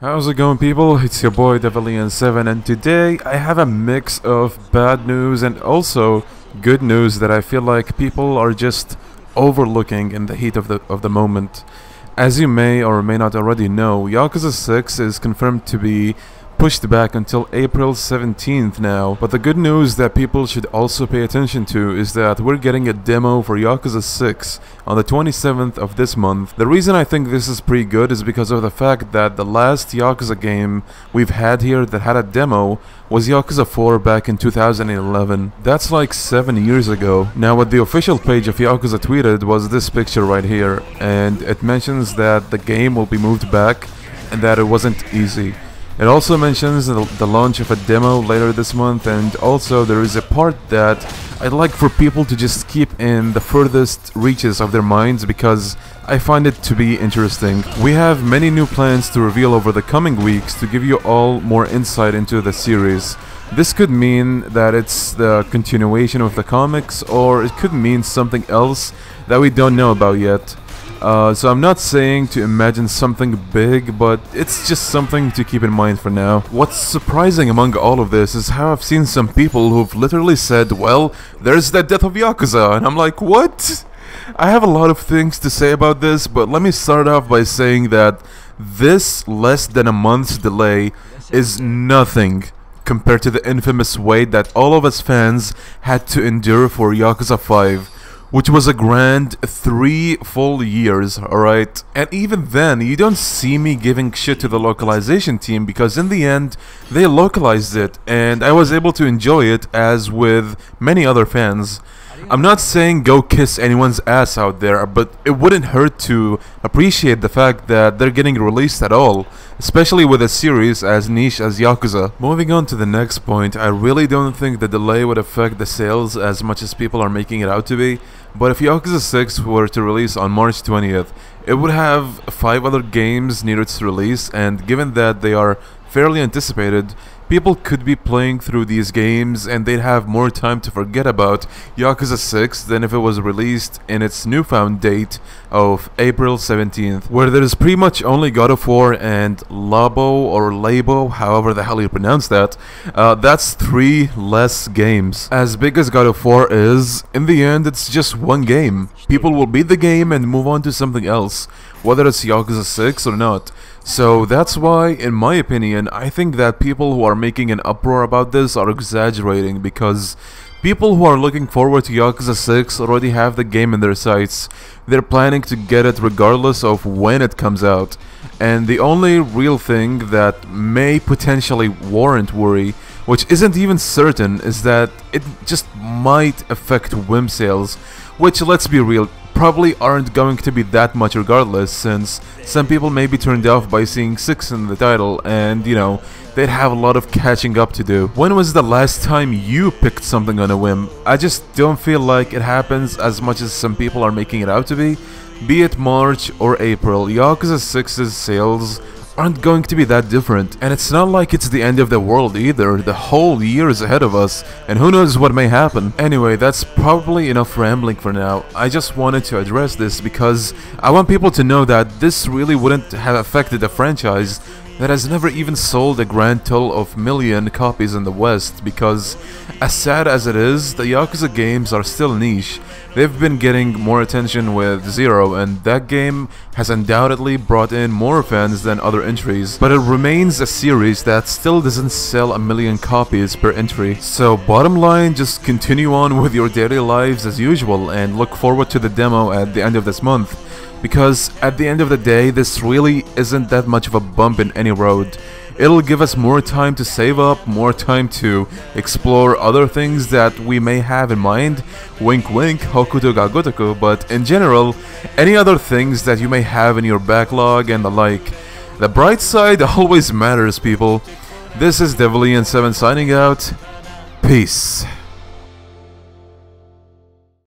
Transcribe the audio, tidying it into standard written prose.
How's it going, people? It's your boy Devilian7, and today I have a mix of bad news and also good news that I feel like people are just overlooking in the heat of the moment. As you may or may not already know, Yakuza 6 is confirmed to be pushed back until April 17th now, but the good news that people should also pay attention to is that we're getting a demo for Yakuza 6 on the 27th of this month. The reason I think this is pretty good is because of the fact that the last Yakuza game we've had here that had a demo was Yakuza 4 back in 2011. That's like 7 years ago. Now what the official page of Yakuza tweeted was this picture right here, and it mentions that the game will be moved back and that it wasn't easy. It also mentions the launch of a demo later this month, and also there is a part that I'd like for people to just keep in the furthest reaches of their minds because I find it to be interesting. We have many new plans to reveal over the coming weeks to give you all more insight into the series. This could mean that it's the continuation of the comics, or it could mean something else that we don't know about yet. So I'm not saying to imagine something big, but it's just something to keep in mind for now. What's surprising among all of this is how I've seen some people who've literally said, well, there's the death of Yakuza, and I'm like, what? I have a lot of things to say about this, but let me start off by saying that this less than a month's delay is nothing compared to the infamous wait that all of us fans had to endure for Yakuza 5. Which was a grand 3 full years, alright? And even then, you don't see me giving shit to the localization team because in the end, they localized it and I was able to enjoy it as with many other fans. I'm not saying go kiss anyone's ass out there, but it wouldn't hurt to appreciate the fact that they're getting released at all, especially with a series as niche as Yakuza. Moving on to the next point, I really don't think the delay would affect the sales as much as people are making it out to be, but if Yakuza 6 were to release on March 20th, it would have 5 other games near its release, and given that they are fairly anticipated, people could be playing through these games and they'd have more time to forget about Yakuza 6 than if it was released in its newfound date of April 17th, where there's pretty much only God of War and Labo or Labo, however the hell you pronounce that. That's 3 less games. As big as God of War is, in the end it's just one game. People will beat the game and move on to something else, whether it's Yakuza 6 or not. So that's why, in my opinion, I think that people who are making an uproar about this are exaggerating, because people who are looking forward to Yakuza 6 already have the game in their sights. They're planning to get it regardless of when it comes out. And the only real thing that may potentially warrant worry, which isn't even certain, is that it just might affect Wim sales, which, let's be real, probably aren't going to be that much regardless, since some people may be turned off by seeing 6 in the title and, you know, they'd have a lot of catching up to do. When was the last time you picked something on a whim? I just don't feel like it happens as much as some people are making it out to be. Be it March or April, Yakuza 6's sales aren't going to be that different, and it's not like it's the end of the world either. The whole year is ahead of us, and who knows what may happen. Anyway, that's probably enough rambling for now. I just wanted to address this because I want people to know that this really wouldn't have affected a franchise that has never even sold a grand total of million copies in the West, because as sad as it is, the Yakuza games are still niche. They've been getting more attention with Zero, and that game has undoubtedly brought in more fans than other entries, but it remains a series that still doesn't sell a million copies per entry. So bottom line, just continue on with your daily lives as usual and look forward to the demo at the end of this month, because at the end of the day, this really isn't that much of a bump in any road. It'll give us more time to save up, more time to explore other things that we may have in mind. Wink wink, hokuto ga gotoku, but in general, any other things that you may have in your backlog and the like. The bright side always matters, people. This is Devilian7 signing out. Peace.